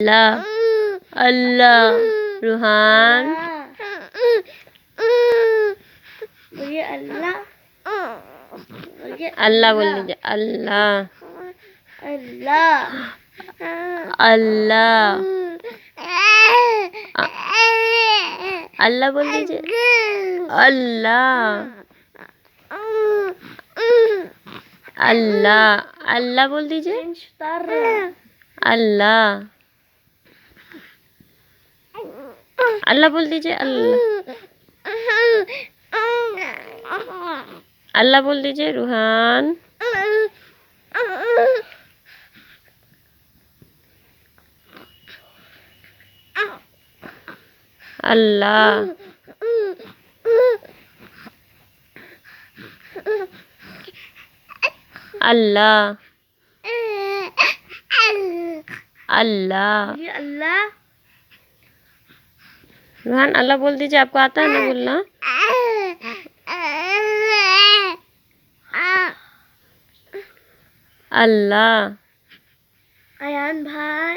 अल्लाह अल्लाह रूहान बोलिए अल्लाह अल्लाह बोल दीजिए अल्लाह अल्लाह अल्लाह अल्लाह बोल दीजिए अल्लाह अल्लाह अल्लाह बोल दीजिए अल्लाह अल्लाह बोल दीजिए अल्लाह अल्लाह बोल दीजिए रूहान अल्लाह अल्लाह अल्लाह अल्लाह रूहान अल्लाह बोल दीजिए। आपको आता है ना बोलना? अल्लाह अयान भाई